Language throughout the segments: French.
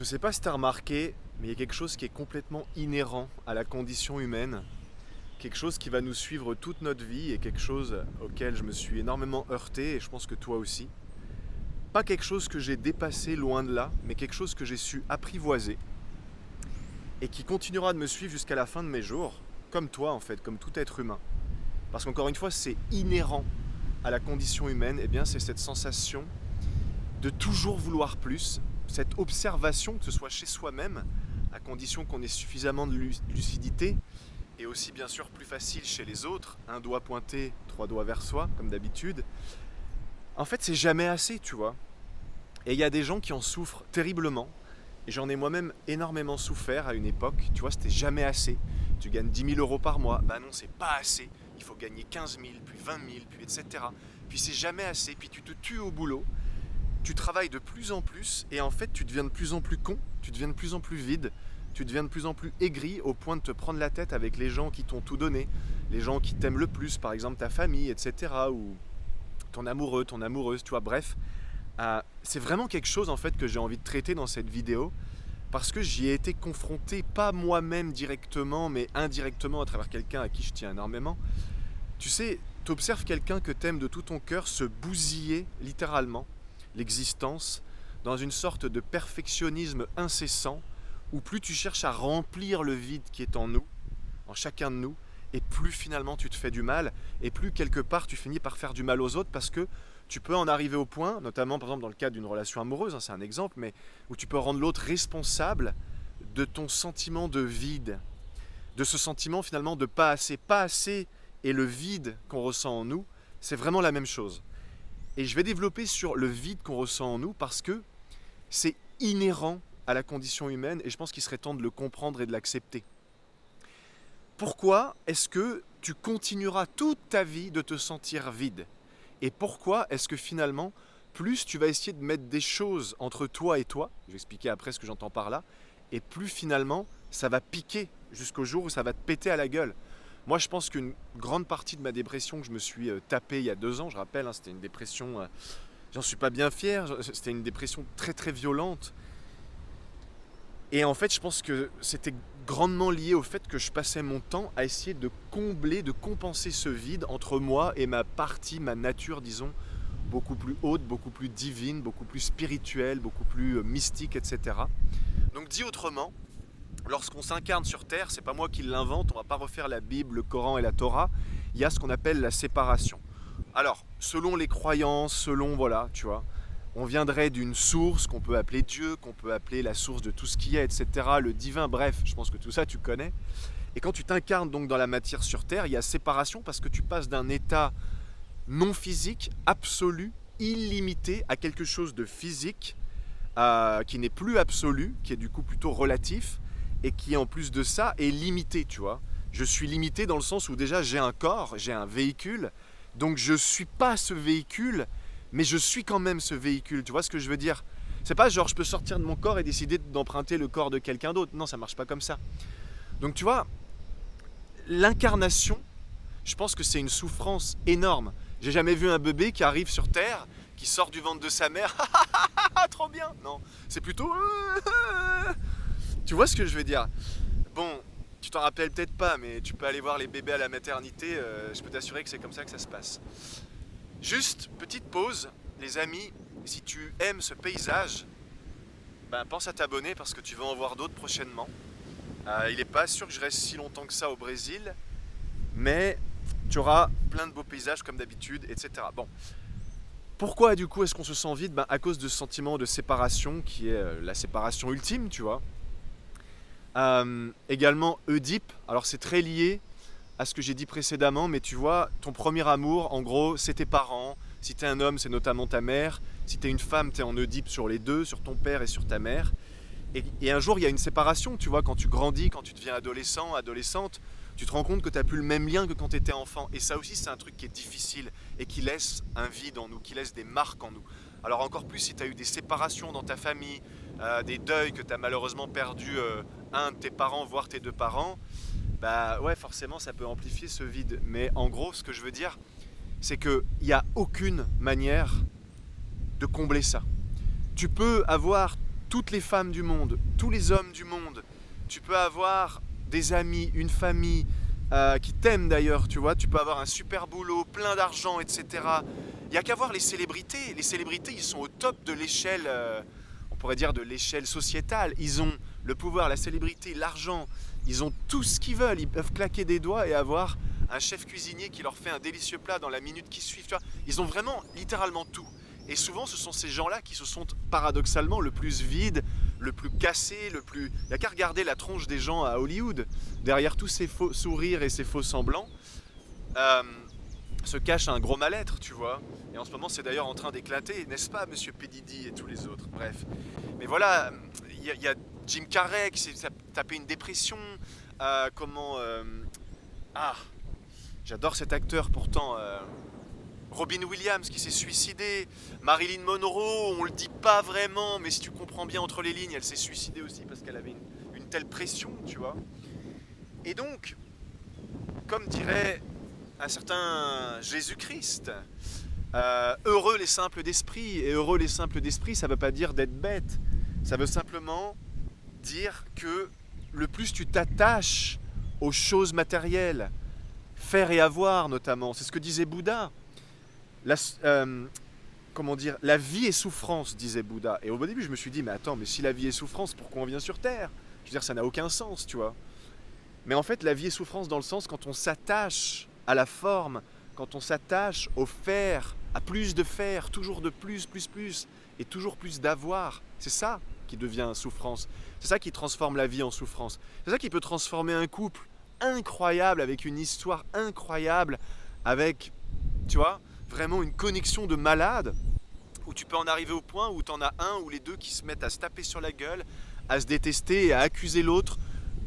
Je sais pas si tu as remarqué, mais il y a quelque chose qui est complètement inhérent à la condition humaine, quelque chose qui va nous suivre toute notre vie et quelque chose auquel je me suis énormément heurté et je pense que toi aussi. Pas quelque chose que j'ai dépassé loin de là, mais quelque chose que j'ai su apprivoiser et qui continuera de me suivre jusqu'à la fin de mes jours, comme toi en fait, comme tout être humain. Parce qu'encore une fois, c'est inhérent à la condition humaine, et bien c'est cette sensation de toujours vouloir plus, cette observation, que ce soit chez soi-même, à condition qu'on ait suffisamment de lucidité, et aussi bien sûr plus facile chez les autres, un doigt pointé, trois doigts vers soi, comme d'habitude. En fait, c'est jamais assez, tu vois. Et il y a des gens qui en souffrent terriblement, et j'en ai moi-même énormément souffert à une époque, tu vois, c'était jamais assez. Tu gagnes 10 000 € par mois, bah non, c'est pas assez, il faut gagner 15 000, puis 20 000, puis etc. Puis c'est jamais assez, puis tu te tues au boulot, tu travailles de plus en plus et en fait tu deviens de plus en plus con, tu deviens de plus en plus vide, tu deviens de plus en plus aigri au point de te prendre la tête avec les gens qui t'ont tout donné, les gens qui t'aiment le plus, par exemple ta famille, etc. ou ton amoureux, ton amoureuse, tu vois, bref. C'est vraiment quelque chose en fait que j'ai envie de traiter dans cette vidéo parce que j'y ai été confronté, pas moi-même directement, mais indirectement à travers quelqu'un à qui je tiens énormément. Tu sais, t'observes quelqu'un que t'aimes de tout ton cœur se bousiller littéralement l'existence dans une sorte de perfectionnisme incessant où plus tu cherches à remplir le vide qui est en nous, en chacun de nous, et plus finalement tu te fais du mal, et plus quelque part tu finis par faire du mal aux autres parce que tu peux en arriver au point, notamment par exemple dans le cadre d'une relation amoureuse, hein, c'est un exemple, mais où tu peux rendre l'autre responsable de ton sentiment de vide, de ce sentiment finalement de pas assez. Pas assez et le vide qu'on ressent en nous, c'est vraiment la même chose. Et je vais développer sur le vide qu'on ressent en nous parce que c'est inhérent à la condition humaine et je pense qu'il serait temps de le comprendre et de l'accepter. Pourquoi est-ce que tu continueras toute ta vie de te sentir vide? Et pourquoi est-ce que finalement, plus tu vas essayer de mettre des choses entre toi et toi, je vais expliquer après ce que j'entends par là, et plus finalement ça va piquer jusqu'au jour où ça va te péter à la gueule. Moi, je pense qu'une grande partie de ma dépression que je me suis tapée il y a 2 ans, je rappelle, hein, c'était une dépression, j'en suis pas bien fier, c'était une dépression très très violente. Et en fait, je pense que c'était grandement lié au fait que je passais mon temps à essayer de combler, de compenser ce vide entre moi et ma partie, ma nature, disons, beaucoup plus haute, beaucoup plus divine, beaucoup plus spirituelle, beaucoup plus mystique, etc. Donc dit autrement, lorsqu'on s'incarne sur Terre, c'est pas moi qui l'invente, on va pas refaire la Bible, le Coran et la Torah, il y a ce qu'on appelle la séparation. Alors, selon les croyances, selon, voilà, tu vois, on viendrait d'une source qu'on peut appeler Dieu, qu'on peut appeler la source de tout ce qui est, etc., le divin, bref, je pense que tout ça tu connais. Et quand tu t'incarnes donc dans la matière sur Terre, il y a séparation parce que tu passes d'un état non physique, absolu, illimité, à quelque chose de physique, qui n'est plus absolu, qui est du coup plutôt relatif, et qui en plus de ça est limité, tu vois. Je suis limité dans le sens où déjà j'ai un corps, j'ai un véhicule, donc je suis pas ce véhicule, mais je suis quand même ce véhicule, tu vois ce que je veux dire? C'est pas genre je peux sortir de mon corps et décider d'emprunter le corps de quelqu'un d'autre, non ça marche pas comme ça. Donc tu vois, l'incarnation, je pense que c'est une souffrance énorme. J'ai jamais vu un bébé qui arrive sur Terre, qui sort du ventre de sa mère, trop bien. Non, c'est plutôt... Tu vois ce que je veux dire? Bon, tu t'en rappelles peut-être pas, mais tu peux aller voir les bébés à la maternité, je peux t'assurer que c'est comme ça que ça se passe. Juste, petite pause, les amis, si tu aimes ce paysage, ben pense à t'abonner parce que tu vas en voir d'autres prochainement. Il n'est pas sûr que je reste si longtemps que ça au Brésil, mais tu auras plein de beaux paysages comme d'habitude, etc. Bon, pourquoi du coup est-ce qu'on se sent vide? Ben, à cause de ce sentiment de séparation qui est la séparation ultime, tu vois. Également Oedipe, alors c'est très lié à ce que j'ai dit précédemment, mais tu vois, ton premier amour, en gros, c'est tes parents. Si t'es un homme, c'est notamment ta mère. Si t'es une femme, t'es en Oedipe sur les deux, sur ton père et sur ta mère. Et un jour, il y a une séparation, tu vois, quand tu grandis, quand tu deviens adolescent, adolescente, tu te rends compte que tu n'as plus le même lien que quand tu étais enfant. Et ça aussi, c'est un truc qui est difficile et qui laisse un vide en nous, qui laisse des marques en nous. Alors encore plus si tu as eu des séparations dans ta famille, des deuils que tu as malheureusement perdu un de tes parents, voire tes deux parents, bah ouais, forcément, ça peut amplifier ce vide. Mais en gros, ce que je veux dire, c'est qu'il n'y a aucune manière de combler ça. Tu peux avoir toutes les femmes du monde, tous les hommes du monde. Tu peux avoir des amis, une famille qui t'aiment d'ailleurs, tu vois. Tu peux avoir un super boulot, plein d'argent, etc. Il n'y a qu'à voir les célébrités. Les célébrités, ils sont au top de l'échelle, on pourrait dire de l'échelle sociétale. Ils ont le pouvoir, la célébrité, l'argent. Ils ont tout ce qu'ils veulent. Ils peuvent claquer des doigts et avoir un chef cuisinier qui leur fait un délicieux plat dans la minute qui suit. Tu vois. Ils ont vraiment, littéralement tout. Et souvent, ce sont ces gens-là qui se sont paradoxalement le plus vides, le plus cassés, le plus... Il n'y a qu'à regarder la tronche des gens à Hollywood. Derrière tous ces faux sourires et ces faux semblants, se cache un gros mal-être, tu vois. Et en ce moment, c'est d'ailleurs en train d'éclater, n'est-ce pas, Monsieur P. Diddy et tous les autres. Bref. Mais voilà, il y a Jim Carrey qui s'est tapé une dépression. Ah, j'adore cet acteur pourtant. Robin Williams qui s'est suicidé, Marilyn Monroe, on le dit pas vraiment, mais si tu comprends bien entre les lignes, elle s'est suicidée aussi parce qu'elle avait une telle pression, tu vois. Et donc, comme dirait un certain Jésus-Christ, heureux les simples d'esprit, et heureux les simples d'esprit, ça veut pas dire d'être bête, ça veut simplement dire que le plus tu t'attaches aux choses matérielles, faire et avoir notamment, c'est ce que disait Bouddha. Comment dire, la vie est souffrance, disait Bouddha. Et au début, je me suis dit, mais attends, mais si la vie est souffrance, pourquoi on vient sur Terre? Je veux dire, ça n'a aucun sens, tu vois. Mais en fait, la vie est souffrance dans le sens quand on s'attache à la forme, quand on s'attache au faire, à plus de faire, toujours de plus, et toujours plus d'avoir. C'est ça qui devient souffrance. C'est ça qui transforme la vie en souffrance. C'est ça qui peut transformer un couple incroyable, avec une histoire incroyable, avec, tu vois, vraiment une connexion de malade, où tu peux en arriver au point où tu en as un ou les deux qui se mettent à se taper sur la gueule, à se détester et à accuser l'autre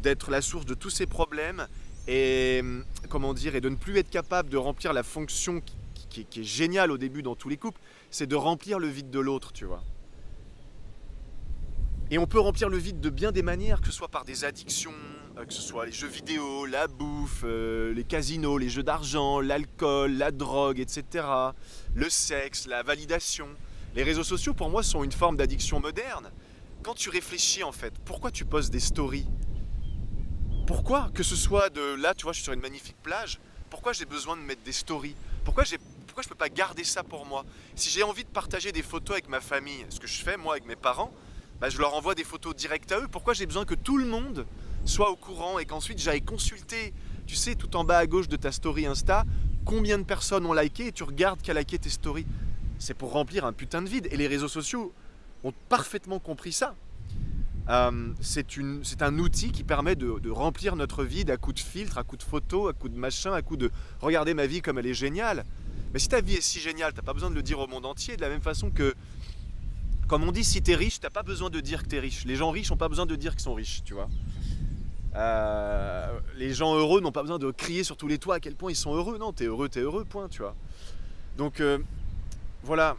d'être la source de tous ses problèmes et, comment dire, et de ne plus être capable de remplir la fonction qui est géniale au début dans tous les couples, c'est de remplir le vide de l'autre, tu vois. Et on peut remplir le vide de bien des manières, que ce soit par des addictions, que ce soit les jeux vidéo, la bouffe, les casinos, les jeux d'argent, l'alcool, la drogue, etc. Le sexe, la validation. Les réseaux sociaux, pour moi, sont une forme d'addiction moderne. Quand tu réfléchis, en fait, pourquoi tu postes des stories? Pourquoi? Que ce soit de... Là, tu vois, je suis sur une magnifique plage. Pourquoi j'ai besoin de mettre des stories? Pourquoi je peux pas garder ça pour moi? Si j'ai envie de partager des photos avec ma famille, ce que je fais, moi, avec mes parents, bah, je leur envoie des photos directes à eux. Pourquoi j'ai besoin que tout le monde soit au courant et qu'ensuite j'aille consulter, tu sais, tout en bas à gauche de ta story Insta, combien de personnes ont liké et tu regardes qui a liké tes stories? C'est pour remplir un putain de vide. Et les réseaux sociaux ont parfaitement compris ça. C'est un outil qui permet de remplir notre vide à coups de filtres, à coups de photos, à coups de machin, à coups de regarder ma vie comme elle est géniale. Mais si ta vie est si géniale, t'as pas besoin de le dire au monde entier, de la même façon que, comme on dit, si t'es riche, t'as pas besoin de dire que t'es riche. Les gens riches n'ont pas besoin de dire qu'ils sont riches, tu vois. Les gens heureux n'ont pas besoin de crier sur tous les toits à quel point ils sont heureux. Non, t'es heureux, point, tu vois. Donc, voilà.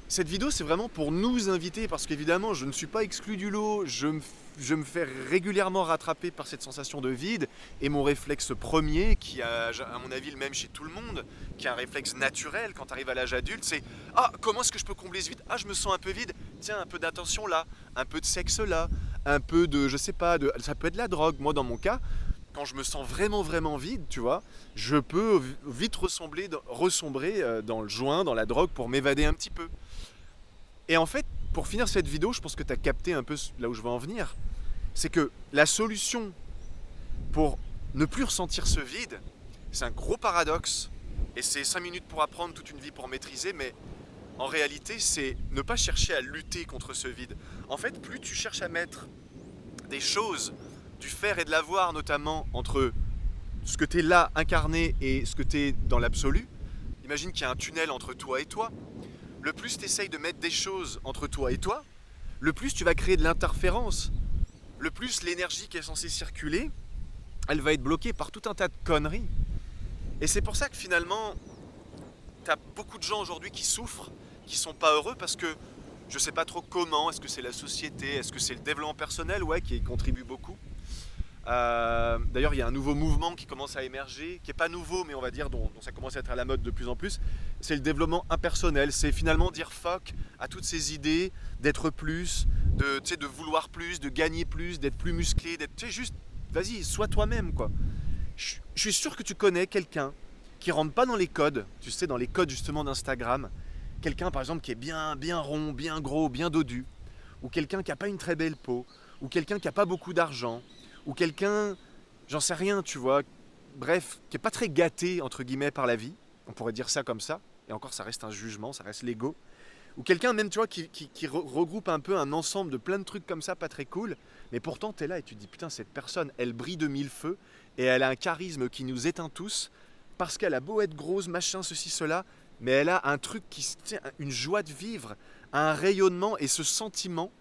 Cette vidéo, c'est vraiment pour nous inviter, parce qu'évidemment, je ne suis pas exclu du lot, je me fais régulièrement rattraper par cette sensation de vide, et mon réflexe premier, qui a, à mon avis, le même chez tout le monde, qui est un réflexe naturel quand tu arrives à l'âge adulte, c'est « Ah, comment est-ce que je peux combler ce vide? Ah, je me sens un peu vide, tiens, un peu d'attention là, un peu de sexe là, un peu de, je sais pas, ça peut être de la drogue. » Moi, dans mon cas, quand je me sens vraiment, vraiment vide, tu vois, je peux vite ressombrer dans le joint, dans la drogue, pour m'évader un petit peu. Et en fait, pour finir cette vidéo, je pense que tu as capté un peu là où je veux en venir. C'est que la solution pour ne plus ressentir ce vide, c'est un gros paradoxe. Et c'est 5 minutes pour apprendre, toute une vie pour maîtriser, mais en réalité, c'est ne pas chercher à lutter contre ce vide. En fait, plus tu cherches à mettre des choses, du faire et de l'avoir, notamment entre ce que tu es là, incarné, et ce que tu es dans l'absolu, imagine qu'il y a un tunnel entre toi et toi. Le plus tu essayes de mettre des choses entre toi et toi, le plus tu vas créer de l'interférence. Le plus l'énergie qui est censée circuler, elle va être bloquée par tout un tas de conneries. Et c'est pour ça que finalement, tu as beaucoup de gens aujourd'hui qui souffrent, qui sont pas heureux parce que je sais pas trop comment, est-ce que c'est la société, est-ce que c'est le développement personnel, ouais, qui y contribue beaucoup. D'ailleurs, il y a un nouveau mouvement qui commence à émerger, qui n'est pas nouveau, mais on va dire dont ça commence à être à la mode de plus en plus. C'est le développement impersonnel. C'est finalement dire fuck à toutes ces idées d'être plus, de vouloir plus, de gagner plus, d'être plus musclé, d'être, juste, vas-y, sois toi-même, quoi. Je suis sûr que tu connais quelqu'un qui rentre pas dans les codes, tu sais, dans les codes justement d'Instagram. Quelqu'un, par exemple, qui est bien, bien rond, bien gros, bien dodu, ou quelqu'un qui a pas une très belle peau, ou quelqu'un qui a pas beaucoup d'argent, ou quelqu'un, j'en sais rien, tu vois, bref, qui est pas très gâté, entre guillemets, par la vie, on pourrait dire ça comme ça, et encore ça reste un jugement, ça reste l'ego, ou quelqu'un même, tu vois, qui regroupe un peu un ensemble de plein de trucs comme ça, pas très cool, mais pourtant tu es là et tu te dis, putain, cette personne, elle brille de mille feux, et elle a un charisme qui nous éteint tous, parce qu'elle a beau être grosse, machin, ceci, cela, mais elle a un truc qui, tu sais, une joie de vivre, un rayonnement, et ce sentiment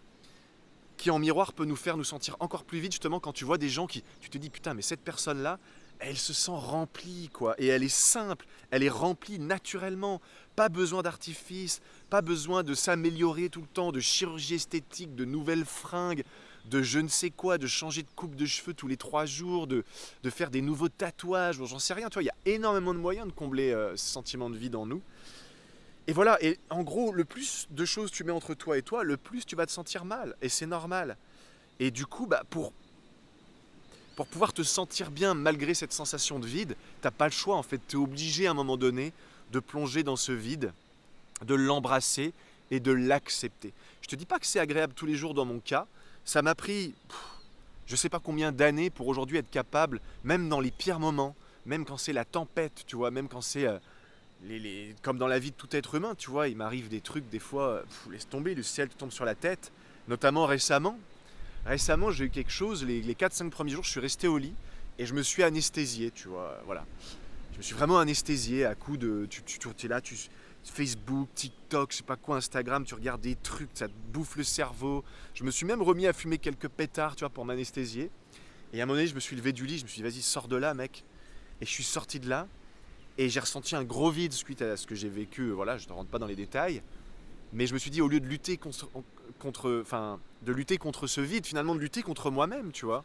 qui en miroir peut nous faire nous sentir encore plus vite justement quand tu vois des gens qui, tu te dis putain mais cette personne-là, elle se sent remplie quoi, et elle est simple, elle est remplie naturellement, pas besoin d'artifice, pas besoin de s'améliorer tout le temps, de chirurgie esthétique, de nouvelles fringues, de je ne sais quoi, de changer de coupe de cheveux tous les 3 jours, de faire des nouveaux tatouages, bon, j'en sais rien, tu vois, il y a énormément de moyens de combler ce sentiment de vide en nous. Et voilà, et en gros, le plus de choses tu mets entre toi et toi, le plus tu vas te sentir mal. Et c'est normal. Et du coup, bah, pour pouvoir te sentir bien malgré cette sensation de vide, t'as pas le choix en fait. T'es obligé à un moment donné de plonger dans ce vide, de l'embrasser et de l'accepter. Je te dis pas que c'est agréable tous les jours dans mon cas. Ça m'a pris, je sais pas combien d'années pour aujourd'hui être capable, même dans les pires moments, même quand c'est la tempête, tu vois, même quand c'est comme dans la vie de tout être humain, tu vois, il m'arrive des trucs, des fois, laisse tomber, le ciel te tombe sur la tête. Notamment récemment. Récemment, j'ai eu quelque chose, les 4-5 premiers jours, je suis resté au lit et je me suis anesthésié, tu vois, voilà. Je me suis vraiment anesthésié à coup de. Tu es là, Facebook, TikTok, je sais pas quoi, Instagram, tu regardes des trucs, ça te bouffe le cerveau. Je me suis même remis à fumer quelques pétards, tu vois, pour m'anesthésier. Et à un moment donné, je me suis levé du lit, je me suis dit, vas-y, sors de là, mec. Et je suis sorti de là, et j'ai ressenti un gros vide suite à ce que j'ai vécu. Voilà, je ne rentre pas dans les détails. Mais je me suis dit, au lieu de lutter de lutter contre ce vide, finalement de lutter contre moi-même, tu vois.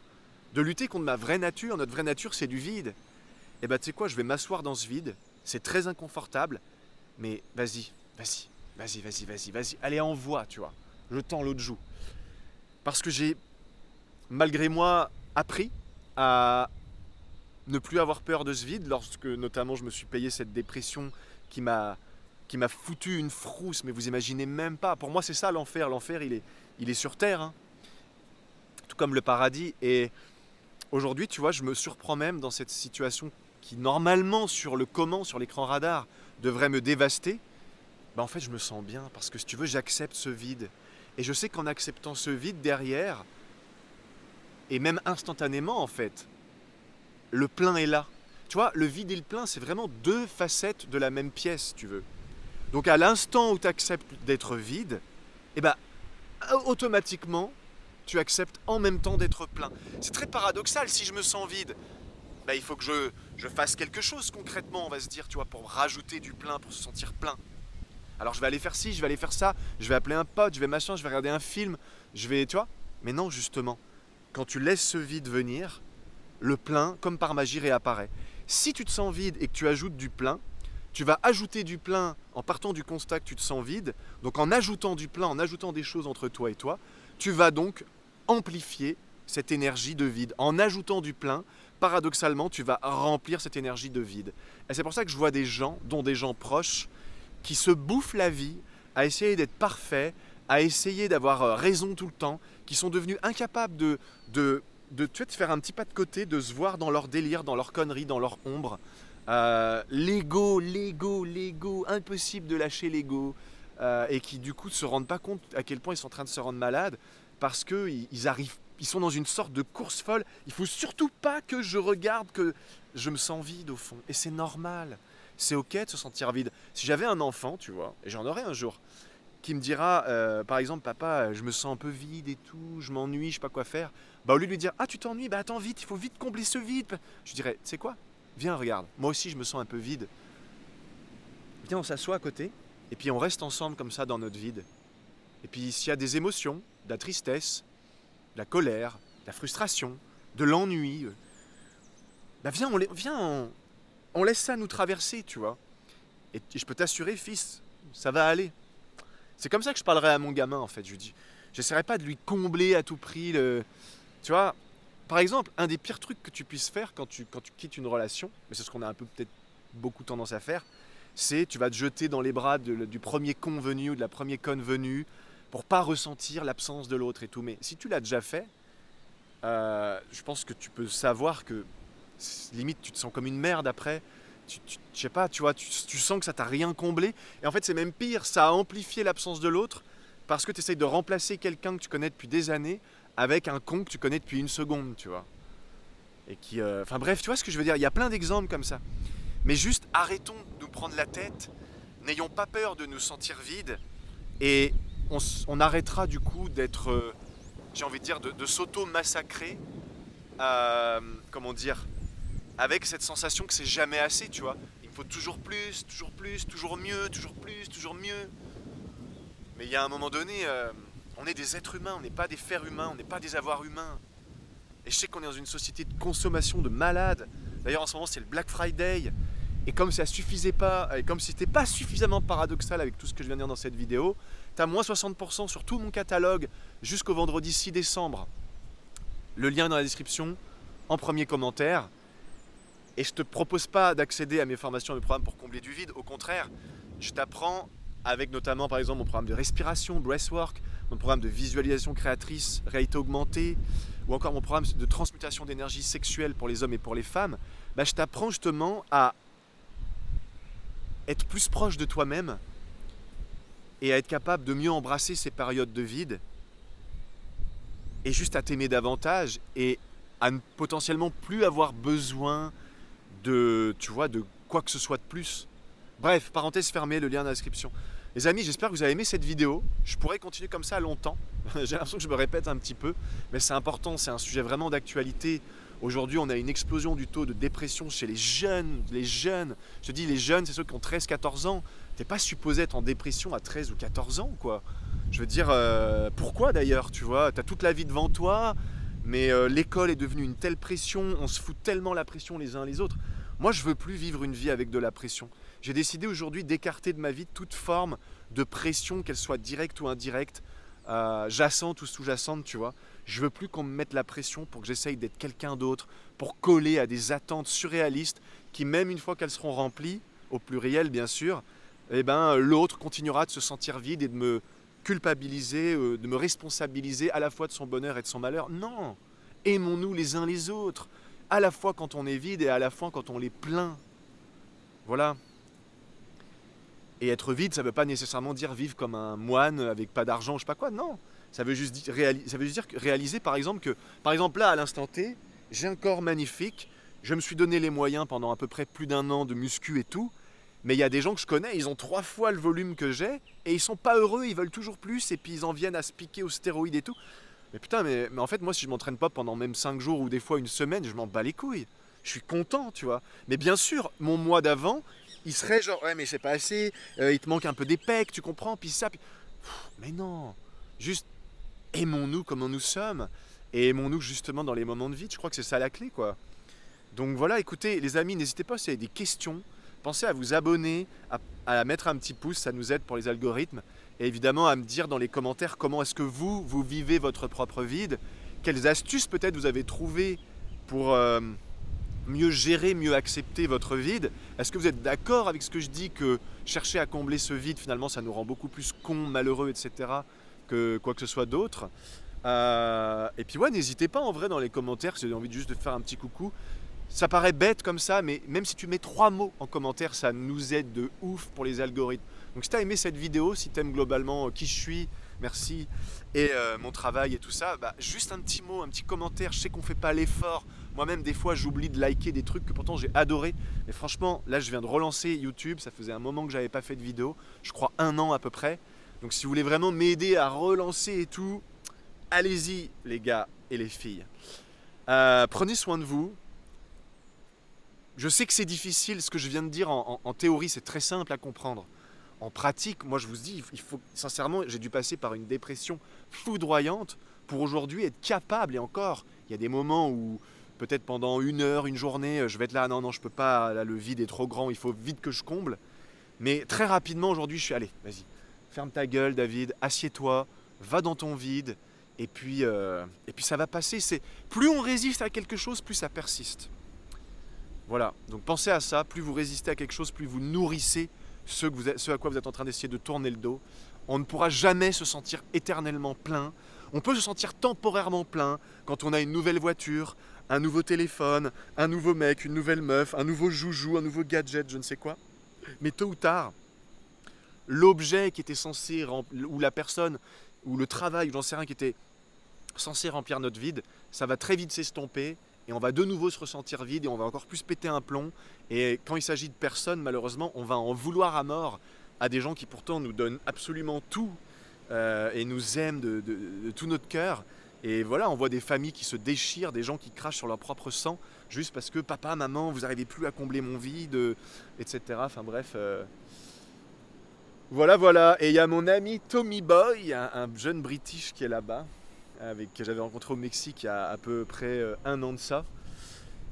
De lutter contre ma vraie nature. Notre vraie nature, c'est du vide. Et bah, tu sais quoi, je vais m'asseoir dans ce vide. C'est très inconfortable. Mais vas-y, vas-y, vas-y, vas-y, vas-y, vas-y. Allez, envoie, tu vois. Je tends l'autre joue. Parce que j'ai, malgré moi, appris à ne plus avoir peur de ce vide lorsque notamment je me suis payé cette dépression qui m'a foutu une frousse, mais vous imaginez même pas. Pour moi, c'est ça l'enfer. L'enfer, il est sur terre, hein, tout comme le paradis. Et aujourd'hui, tu vois, je me surprends même dans cette situation qui normalement sur le comment, sur l'écran radar, devrait me dévaster. Bah, en fait, je me sens bien parce que si tu veux, j'accepte ce vide. Et je sais qu'en acceptant ce vide derrière, et même instantanément en fait, le plein est là. Tu vois, le vide et le plein, c'est vraiment deux facettes de la même pièce, si tu veux. Donc à l'instant où tu acceptes d'être vide, eh ben, automatiquement, tu acceptes en même temps d'être plein. C'est très paradoxal, si je me sens vide, ben, il faut que je fasse quelque chose concrètement, on va se dire, tu vois, pour rajouter du plein, pour se sentir plein. Alors je vais aller faire ci, je vais aller faire ça, je vais appeler un pote, je vais machin, je vais regarder un film, je vais, tu vois. Mais non, justement, quand tu laisses ce vide venir, le plein, comme par magie, réapparaît. Si tu te sens vide et que tu ajoutes du plein, tu vas ajouter du plein en partant du constat que tu te sens vide. Donc en ajoutant du plein, en ajoutant des choses entre toi et toi, tu vas donc amplifier cette énergie de vide. En ajoutant du plein, paradoxalement, tu vas remplir cette énergie de vide. Et c'est pour ça que je vois des gens, dont des gens proches, qui se bouffent la vie à essayer d'être parfaits, à essayer d'avoir raison tout le temps, qui sont devenus incapables tu vois, de faire un petit pas de côté, de se voir dans leur délire, dans leur connerie, dans leur ombre. L'ego, impossible de lâcher l'ego. Et qui du coup ne se rendent pas compte à quel point ils sont en train de se rendre malades parce qu'ils sont dans une sorte de course folle. Il faut surtout pas que je regarde que je me sens vide au fond. Et c'est normal. C'est ok de se sentir vide. Si j'avais un enfant, tu vois, et j'en aurai un jour, qui me dira, par exemple, papa, je me sens un peu vide et tout, je m'ennuie, je sais pas quoi faire. Bah au lieu de lui dire, ah tu t'ennuies, bah attends vite, il faut vite combler ce vide. Je dirais, tu sais quoi, viens regarde, moi aussi je me sens un peu vide. Viens on s'assoit à côté, et puis on reste ensemble comme ça dans notre vide. Et puis s'il y a des émotions, de la tristesse, de la colère, de la frustration, de l'ennui, bah viens, on laisse ça nous traverser, tu vois. Et je peux t'assurer, fils, ça va aller. C'est comme ça que je parlerai à mon gamin, en fait. Je lui dis, j'essaierai pas de lui combler à tout prix le... Tu vois, par exemple, un des pires trucs que tu puisses faire quand tu quittes une relation, mais c'est ce qu'on a un peu peut-être beaucoup tendance à faire, c'est tu vas te jeter dans les bras du premier con venu ou de la première conne venue pour pas ressentir l'absence de l'autre et tout. Mais si tu l'as déjà fait, je pense que tu peux savoir que limite tu te sens comme une merde après. Je sais pas, tu vois, tu sens que ça t'a rien comblé. Et en fait, c'est même pire, ça a amplifié l'absence de l'autre parce que tu essayes de remplacer quelqu'un que tu connais depuis des années avec un con que tu connais depuis une seconde, tu vois. Et qui, enfin bref, tu vois ce que je veux dire. Il y a plein d'exemples comme ça. Mais juste arrêtons de nous prendre la tête, n'ayons pas peur de nous sentir vides et on arrêtera du coup d'être, j'ai envie de dire, de s'auto-massacrer, comment dire, avec cette sensation que c'est jamais assez, tu vois. Il me faut toujours plus, toujours mieux, toujours plus, toujours mieux. Mais il y a un moment donné, on est des êtres humains, on n'est pas des fers humains, on n'est pas des avoirs humains. Et je sais qu'on est dans une société de consommation de malades. D'ailleurs, en ce moment, c'est le Black Friday. Et comme ça suffisait pas, et comme c'était pas suffisamment paradoxal avec tout ce que je viens de dire dans cette vidéo, t'as moins 60% sur tout mon catalogue jusqu'au vendredi 6 décembre. Le lien est dans la description, en premier commentaire. Et je te propose pas d'accéder à mes formations et mes programmes pour combler du vide. Au contraire, je t'apprends avec notamment par exemple mon programme de respiration, breathwork, mon programme de visualisation créatrice, réalité augmentée, ou encore mon programme de transmutation d'énergie sexuelle pour les hommes et pour les femmes. Bah, je t'apprends justement à être plus proche de toi-même et à être capable de mieux embrasser ces périodes de vide et juste à t'aimer davantage et à ne potentiellement plus avoir besoin de, tu vois, de quoi que ce soit de plus. Bref, parenthèse fermée, le lien dans la description. Les amis, j'espère que vous avez aimé cette vidéo. Je pourrais continuer comme ça longtemps. J'ai l'impression que je me répète un petit peu, mais c'est important, c'est un sujet vraiment d'actualité. Aujourd'hui, on a une explosion du taux de dépression chez les jeunes. Les jeunes, je te dis, les jeunes, c'est ceux qui ont 13-14 ans. T'es pas supposé être en dépression à 13 ou 14 ans, quoi. Je veux dire, pourquoi d'ailleurs, tu vois? T'as toute la vie devant toi, mais l'école est devenue une telle pression, on se fout tellement la pression les uns les autres. Moi, je veux plus vivre une vie avec de la pression. J'ai décidé aujourd'hui d'écarter de ma vie toute forme de pression, qu'elle soit directe ou indirecte, jacente ou sous-jacente, tu vois. Je veux plus qu'on me mette la pression pour que j'essaye d'être quelqu'un d'autre, pour coller à des attentes surréalistes qui, même une fois qu'elles seront remplies, au pluriel bien sûr, eh ben, l'autre continuera de se sentir vide et de me culpabiliser, de me responsabiliser à la fois de son bonheur et de son malheur. Non, aimons-nous les uns les autres, à la fois quand on est vide et à la fois quand on l'est plein. Voilà. Et être vide, ça ne veut pas nécessairement dire vivre comme un moine avec pas d'argent, je sais pas quoi, non. Ça veut juste dire, réaliser par exemple que, par exemple là, à l'instant T, j'ai un corps magnifique, je me suis donné les moyens pendant à peu près plus d'un an de muscu et tout, mais il y a des gens que je connais, ils ont 3 fois le volume que j'ai, et ils sont pas heureux, ils veulent toujours plus, et puis ils en viennent à se piquer aux stéroïdes et tout. Mais putain, mais en fait, moi, si je m'entraîne pas pendant même 5 jours ou des fois une semaine, je m'en bats les couilles. Je suis content, tu vois. Mais bien sûr, mon mois d'avant, il serait genre, ouais, mais c'est pas assez, il te manque un peu des pecs, tu comprends, puis ça, puis... Mais non, juste aimons-nous comme nous sommes, et aimons-nous justement dans les moments de vide, je crois que c'est ça la clé, quoi. Donc voilà, écoutez, les amis, n'hésitez pas si vous avez des questions, pensez à vous abonner, à mettre un petit pouce, ça nous aide pour les algorithmes, et évidemment à me dire dans les commentaires comment est-ce que vous vivez votre propre vide, quelles astuces peut-être vous avez trouvées pour... mieux gérer, mieux accepter votre vide. Est-ce que vous êtes d'accord avec ce que je dis, que chercher à combler ce vide, finalement, ça nous rend beaucoup plus cons, malheureux, etc., que quoi que ce soit d'autre. Et puis ouais, n'hésitez pas en vrai dans les commentaires, si vous avez envie juste de faire un petit coucou. Ça paraît bête comme ça, mais même si tu mets 3 mots en commentaire, ça nous aide de ouf pour les algorithmes. Donc si tu as aimé cette vidéo, si tu aimes globalement qui je suis, merci, et mon travail et tout ça, bah, juste un petit mot, un petit commentaire. Je sais qu'on fait pas l'effort. Moi-même, des fois, j'oublie de liker des trucs que pourtant j'ai adoré. Mais franchement, là, je viens de relancer YouTube. Ça faisait un moment que j'avais pas fait de vidéo. Je crois 1 an à peu près. Donc si vous voulez vraiment m'aider à relancer et tout, allez-y, les gars et les filles. Prenez soin de vous. Je sais que c'est difficile, ce que je viens de dire en théorie, c'est très simple à comprendre. En pratique, moi je vous dis, il faut sincèrement, j'ai dû passer par une dépression foudroyante pour aujourd'hui être capable, et encore, il y a des moments où peut-être pendant 1 heure, une journée, je vais être là, non, non, je peux pas, là, le vide est trop grand, il faut vite que je comble. Mais très rapidement aujourd'hui, je suis, allez, vas-y, ferme ta gueule David, assieds-toi, va dans ton vide, et puis ça va passer. Plus on résiste à quelque chose, plus ça persiste. Voilà, donc pensez à ça, plus vous résistez à quelque chose, plus vous nourrissez ce à quoi vous êtes en train d'essayer de tourner le dos. On ne pourra jamais se sentir éternellement plein. On peut se sentir temporairement plein quand on a une nouvelle voiture, un nouveau téléphone, un nouveau mec, une nouvelle meuf, un nouveau joujou, un nouveau gadget, je ne sais quoi. Mais tôt ou tard, l'objet qui était censé ou la personne, ou le travail, ou j'en sais rien, qui était censé remplir notre vide, ça va très vite s'estomper et on va de nouveau se ressentir vide et on va encore plus péter un plomb. Et quand il s'agit de personnes, malheureusement, on va en vouloir à mort à des gens qui pourtant nous donnent absolument tout et nous aiment de tout notre cœur. Et voilà, on voit des familles qui se déchirent, des gens qui crachent sur leur propre sang juste parce que papa, maman, vous n'arrivez plus à combler mon vide, etc. Enfin bref. Voilà. Et il y a mon ami Tommy Boy, un jeune British qui est là-bas, que j'avais rencontré au Mexique il y a à peu près 1 an de ça,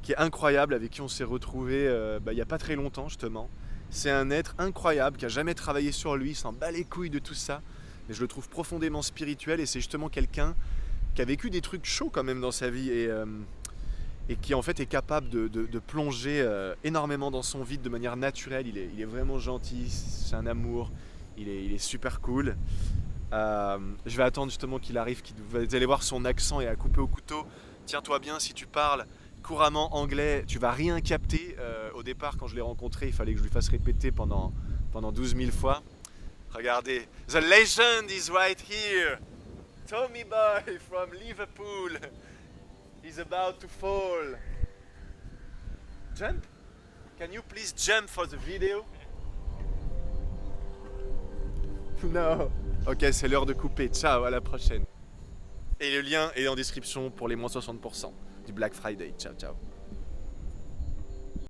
qui est incroyable, avec qui on s'est retrouvé il n'y a pas très longtemps justement. C'est un être incroyable qui a jamais travaillé sur lui, s'en bat les couilles de tout ça, mais je le trouve profondément spirituel et c'est justement quelqu'un qui a vécu des trucs chauds quand même dans sa vie et qui en fait est capable de plonger énormément dans son vide de manière naturelle. Il est vraiment gentil, c'est un amour, il est super cool. Je vais attendre justement qu'il arrive, vous allez voir son accent est à couper au couteau. Tiens-toi bien, si tu parles couramment anglais, tu vas rien capter. Au départ, quand je l'ai rencontré, il fallait que je lui fasse répéter pendant 12 000 fois. Regardez, the legend is right here. Tommy Boy from Liverpool. He's about to fall. Jump? Can you please jump for the video? No. Ok, c'est l'heure de couper. Ciao, à la prochaine. Et le lien est en description pour les moins 60% du Black Friday. Ciao, ciao.